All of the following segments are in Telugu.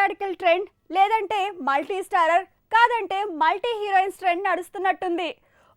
పీరియాడికల్ ట్రెండ్ లేదంటే మల్టీ స్టారర్ కాదంటే మల్టీ హీరోయిన్స్ ట్రెండ్ నడుస్తున్నట్టుంది.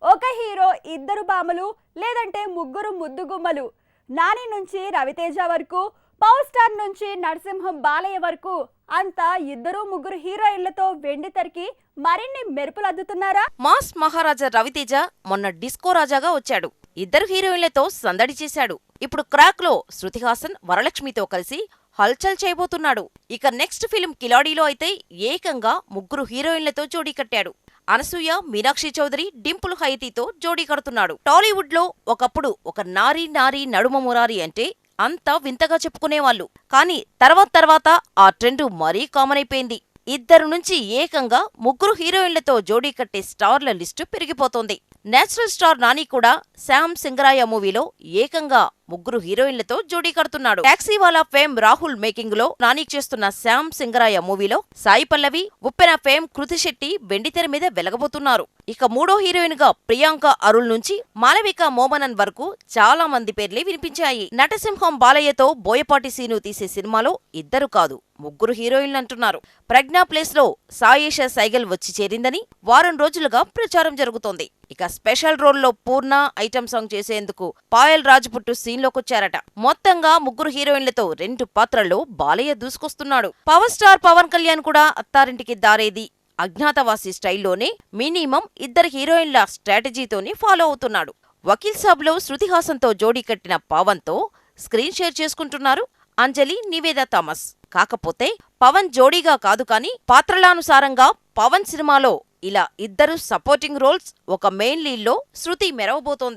ఒక హీరో ఇద్దరు బామలు లేదంటే ముగ్గురు ముద్దుగుమ్మలు. నాని నుంచి రవితేజ వరకు, పవర్ స్టార్ నుంచి నరసింహం బాలయ్య వరకు అంతా ఇద్దరు ముగ్గురు హీరోయిన్లతో వెండి తెరకి మరిన్ని మెరుపులు అద్దుతున్నారా? మాస్ మహారాజా రవితేజ మొన్న డిస్కో రాజాగా వచ్చాడు. ఇద్దరు హీరోయిన్లతో సందడి చేశాడు. ఇప్పుడు క్రాక్ లో శృతి హాసన్ వరలక్ష్మితో కలిసి హల్చల్ చేయబోతున్నాడు. ఇక నెక్స్ట్ ఫిల్మ్ కిలాడీలో అయితే ఏకంగా ముగ్గురు హీరోయిన్లతో జోడీ కట్టాడు. అనసూయ, మీనాక్షి చౌదరి, డింపుల్ హైతీతో జోడీ కడుతున్నాడు. టాలీవుడ్ లో ఒకప్పుడు ఒక నారీ నారీ నడుమ మురారి అంటే అంతా వింతగా చెప్పుకునేవాళ్లు. కానీ తర్వాత ఆ ట్రెండ్ మరీ కామన్ అయిపోయింది. ఇద్దరు నుంచి ఏకంగా ముగ్గురు హీరోయిన్లతో జోడీ కట్టే స్టార్ల లిస్టు పెరిగిపోతోంది. నేచురల్ స్టార్ నాని కూడా శ్యామ్ సింగరాయ మూవీలో ఏకంగా ముగ్గురు హీరోయిన్లతో జోడీ కడుతున్నాడు. టాక్సీవాలా ఫేమ్ రాహుల్ మేకింగ్ లో నాని చేస్తున్న శ్యామ్ సింగరాయ మూవీలో సాయి పల్లవి, ఉప్పెన ఫేమ్ కృతి శెట్టి వెండితెర మీద వెలగబోతున్నారు. ఇక మూడో హీరోయిన్ గా ప్రియాంక అరుల్ నుంచి మాలవిక మోమనన్ వరకు చాలా మంది పేర్లే వినిపించాయి. నటసింహం బాలయ్యతో బోయపాటి సీను తీసే సినిమాలో ఇద్దరు కాదు ముగ్గురు హీరోయిన్లంటున్నారు. ప్రజ్ఞా ప్లేస్ లో సాయేష సైగల్ వచ్చి చేరిందని వారం రోజులుగా ప్రచారం జరుగుతోంది. ఇక స్పెషల్ రోల్లో పూర్ణ ఐటమ్ సాంగ్ చేసేందుకు పాయల్ రాజ్పుట్టు సీన్లోకొచ్చారట. మొత్తంగా ముగ్గురు హీరోయిన్లతో 2 పాత్రల్లో బాలయ్య దూసుకొస్తున్నాడు. పవర్ స్టార్ పవన్ కళ్యాణ్ కూడా అత్తారింటికి దారేది, అజ్ఞాతవాసి స్టైల్లోనే మినిమం ఇద్దరు హీరోయిన్ల స్ట్రాటజీతోనే ఫాలో అవుతున్నాడు. వకీల్ సాబ్లో శృతి హాసన్తో జోడీ కట్టిన పవన్ తో స్క్రీన్ షేర్ చేసుకుంటున్నారు అంజలి, నివేదా థామస్. కాకపోతే పవన్ జోడీగా కాదు కానీ పాత్రలానుసారంగా పవన్ సినిమాలో ఇలా ఇద్దరు సపోర్టింగ్ రోల్స్, ఒక మెయిన్ లీడ్లో శృతి మెరవబోతోంది.